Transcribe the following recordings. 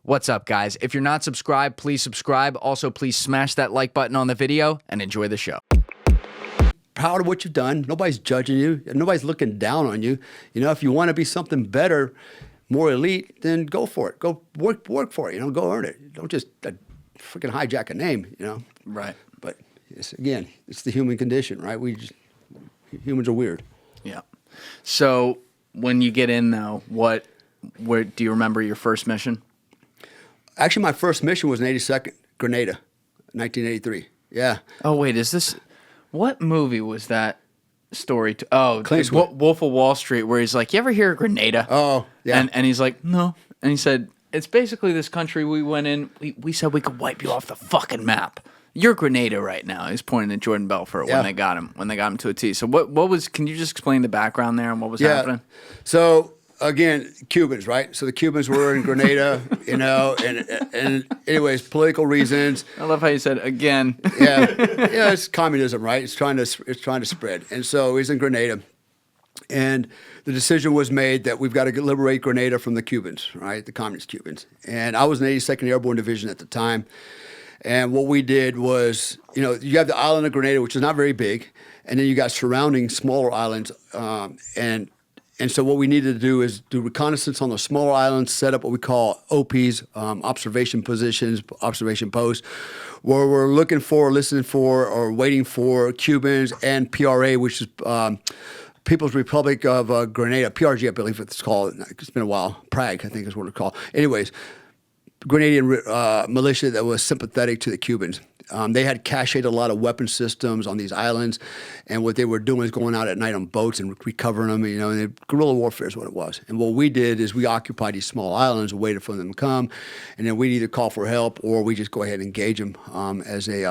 What's up, guys? If you're not subscribed, please subscribe. Also, please smash that like button on the video and enjoy the show. Proud of what you've done. Nobody's judging you. Nobody's looking down on you. You know, if you want to be something better, more elite, then go for it. Go work for it. You know, go earn it. Don't just freaking hijack a name. You know. Right. But again, it's the human condition, right? Humans are weird. Yeah. So when you get in, though, where do you remember your first mission? Actually, my first mission was in 82nd, Grenada, 1983. Yeah. Oh, wait, what movie was that story? Clint Wolf of Wall Street, where he's like, you ever hear of Grenada? Oh, yeah. And he's like, no. And he said, it's basically this country we went in, we said we could wipe you off the fucking map. You're Grenada right now. He's pointing at Jordan Belfort when they got him to a T. So can you just explain the background there and what was happening? So, again, Cubans, right? So the Cubans were in Grenada, you know, and anyways, political reasons. I love how you said again. Yeah, it's communism, right? It's trying to spread. And so he's in Grenada, and the decision was made that we've got to liberate Grenada from the Cubans, right? The communist Cubans. And I was in the 82nd Airborne Division at the time. And what we did was, you know, you have the island of Grenada, which is not very big, and then you got surrounding smaller islands, and so what we needed to do is do reconnaissance on the smaller islands, set up what we call OPs, observation positions, observation posts, where we're looking for, listening for, or waiting for Cubans and PRA, which is People's Republic of Grenada, PRG, I believe it's called. It's been a while. Prague, I think is what it's called. Anyways, Grenadian militia that was sympathetic to the Cubans. They had cached a lot of weapon systems on these islands, and what they were doing is going out at night on boats and recovering them, you know, and guerrilla warfare is what it was. And what we did is we occupied these small islands and waited for them to come, and then we'd either call for help or we just go ahead and engage them as they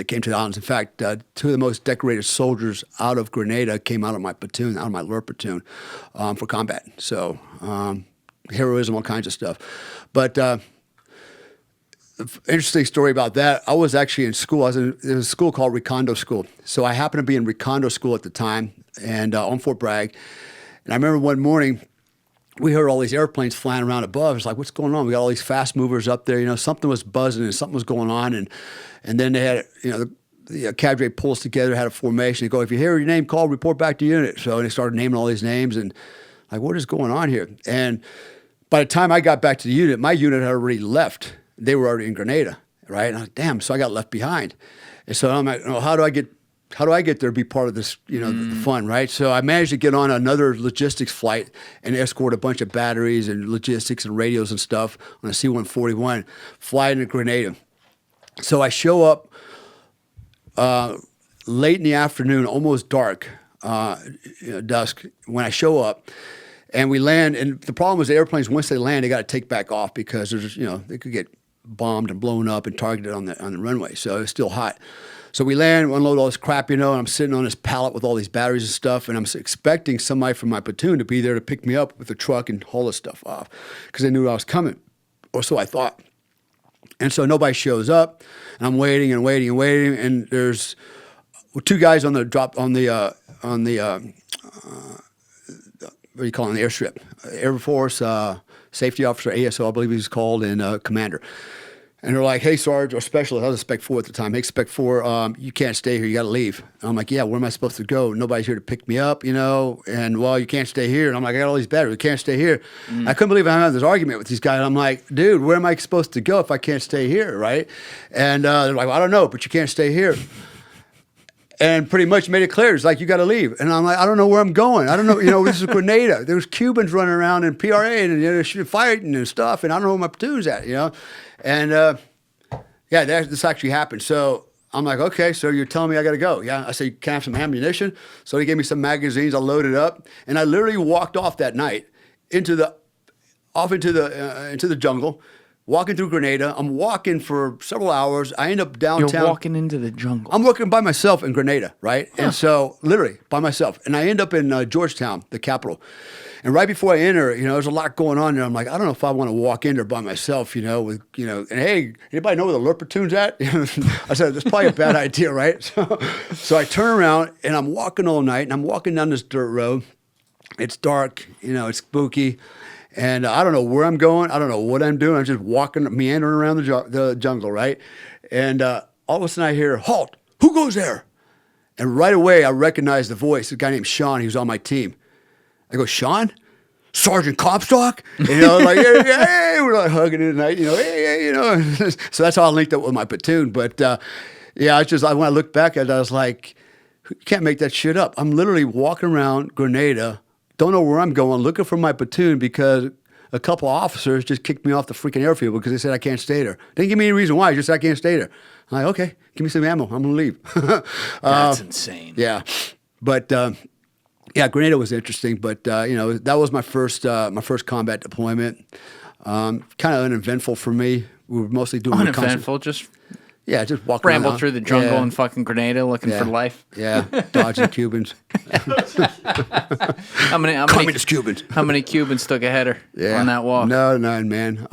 came to the islands. In fact, two of the most decorated soldiers out of Grenada came out of my platoon, out of my LUR platoon, for combat. So heroism, all kinds of stuff. But interesting story about that. I was actually in school. There was a school called Recondo School. So I happened to be in Recondo School at the time, and on Fort Bragg. And I remember one morning we heard all these airplanes flying around above. It's like, what's going on? We got all these fast movers up there. You know, something was buzzing and something was going on. And then they had, you know, the cadre pulls together, had a formation. They go, if you hear your name called, report back to unit. So they started naming all these names and like, what is going on here? And by the time I got back to the unit, my unit had already left. They were already in Grenada, right? And I was like, damn, so I got left behind. And so I'm like, oh, how do I get there to be part of this, you know, the fun, right? So I managed to get on another logistics flight and escort a bunch of batteries and logistics and radios and stuff on a C-141, fly into Grenada. So I show up late in the afternoon, almost dark, dusk, when I show up. And we land, and the problem is the airplanes, once they land, they got to take back off because there's, you know, they could get bombed and blown up and targeted on the runway. So it's still hot. So we land, unload all this crap, you know, and I'm sitting on this pallet with all these batteries and stuff, and I'm expecting somebody from my platoon to be there to pick me up with a truck and haul this stuff off because they knew I was coming, or so I thought. And so nobody shows up, and I'm waiting and waiting and waiting, and there's two guys on the what do you call it, on the airstrip? Air Force Safety Officer, ASO, I believe he's called, and Commander. And they're like, hey, Sarge, or Specialist, I was a Spec 4 at the time. Hey, Spec 4, you can't stay here. You got to leave. And I'm like, yeah, where am I supposed to go? Nobody's here to pick me up, you know, and, well, you can't stay here. And I'm like, I got all these batteries. You can't stay here. I couldn't believe I had this argument with these guys. I'm like, dude, where am I supposed to go if I can't stay here, right? And they're like, well, I don't know, but you can't stay here. And pretty much made it clear. It's like, you got to leave. And I'm like, I don't know where I'm going. I don't know. You know, this is Grenada. There was Cubans running around in PRA and, you know, they're fighting and stuff. And I don't know where my platoon's at, you know. And, yeah, this actually happened. So I'm like, okay, so you're telling me I got to go. Yeah. I said, can I have some ammunition? So he gave me some magazines. I loaded up. And I literally walked off that night into the jungle. Walking through Grenada. I'm walking for several hours. I end up downtown. You're walking into the jungle. I'm walking by myself in Grenada, right? Huh. And so, literally, by myself. And I end up in Georgetown, the capital. And right before I enter, you know, there's a lot going on there. I'm like, I don't know if I want to walk in there by myself, you know, with, you know, and hey, anybody know where the LUR platoon's at? I said, that's probably a bad idea, right? So I turn around, and I'm walking all night, and I'm walking down this dirt road. It's dark, you know, it's spooky. And I don't know where I'm going. I don't know what I'm doing. I'm just walking, meandering around the jungle, right? And all of a sudden I hear, halt, who goes there? And right away I recognize the voice, a guy named Sean. He was on my team. I go, Sean? Sergeant Comstock? You know, like, hey, we're like hugging it at night, you know, hey, you know. So that's how I linked up with my platoon. But yeah, it's just, when I look back at it, I was like, you can't make that shit up. I'm literally walking around Grenada, don't know where I'm going, looking for my platoon because a couple of officers just kicked me off the freaking airfield because they said I can't stay there. Didn't give me any reason why, just said I can't stay there. I'm like, okay, give me some ammo. I'm going to leave. That's insane. Yeah. But yeah, Grenada was interesting, but you know, that was my first combat deployment. Kind of uneventful for me. We were mostly doing Uneventful, just walking ramble around. through the jungle in fucking Grenada looking for life. Yeah, dodging Cubans. How many Communist Cubans. How many Cubans took a header on that walk? No, none, man.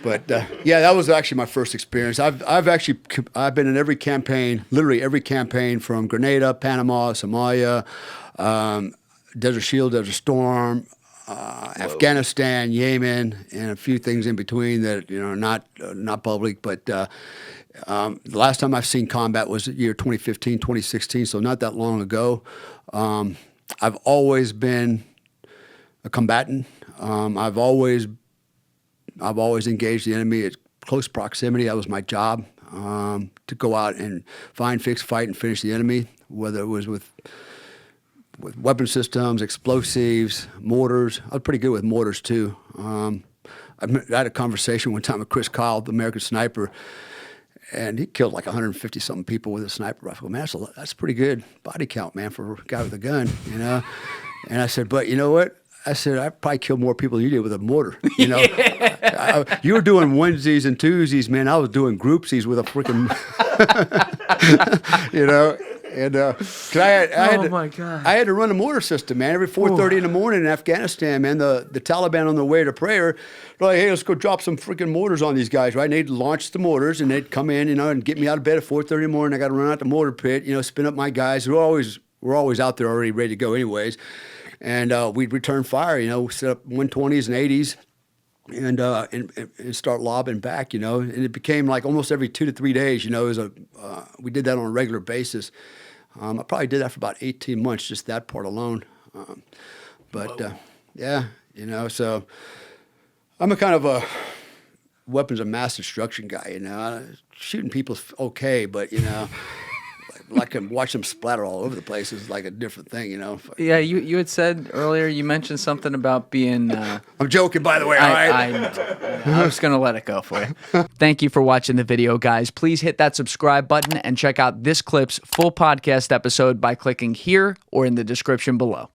But yeah, that was actually my first experience. I've been in every campaign, literally every campaign from Grenada, Panama, Somalia, Desert Shield, Desert Storm, Afghanistan, Yemen, and a few things in between that, you know, not public. But the last time I've seen combat was the year 2015, 2016, so not that long ago. I've always been a combatant. I've always engaged the enemy at close proximity. That was my job, to go out and find, fix, fight, and finish the enemy, whether it was with weapon systems, explosives, mortars. I was pretty good with mortars, too. I had a conversation one time with Chris Kyle, the American sniper, and he killed like 150-something people with a sniper rifle. Man, that's pretty good body count, man, for a guy with a gun, you know? And I said, but you know what? I said, I probably killed more people than you did with a mortar. You know, you were doing onesies and twosies, man. I was doing groupsies with a freaking, you know. And cause I had to run a mortar system, man. Every 4:30 in the morning in Afghanistan, man, the Taliban on their way to prayer, they're like, hey, let's go drop some freaking mortars on these guys, right? And they'd launch the mortars, and they'd come in, you know, and get me out of bed at 4:30 in the morning. I got to run out the mortar pit, you know, spin up my guys. We're always out there already ready to go, anyways. And we'd return fire, you know, set up 120s and 80s, and start lobbing back, you know. And it became like almost every 2 to 3 days, you know. We did that on a regular basis. I probably did that for about 18 months, just that part alone. Yeah, you know. So I'm a kind of a weapons of mass destruction guy, you know. Shooting people's okay, but you know. Like watch them splatter all over the place is like a different thing, you know. Yeah, you had said earlier, you mentioned something about being... I'm joking, by the way, all right? I know. I was going to let it go for you. Thank you for watching the video, guys. Please hit that subscribe button and check out this clip's full podcast episode by clicking here or in the description below.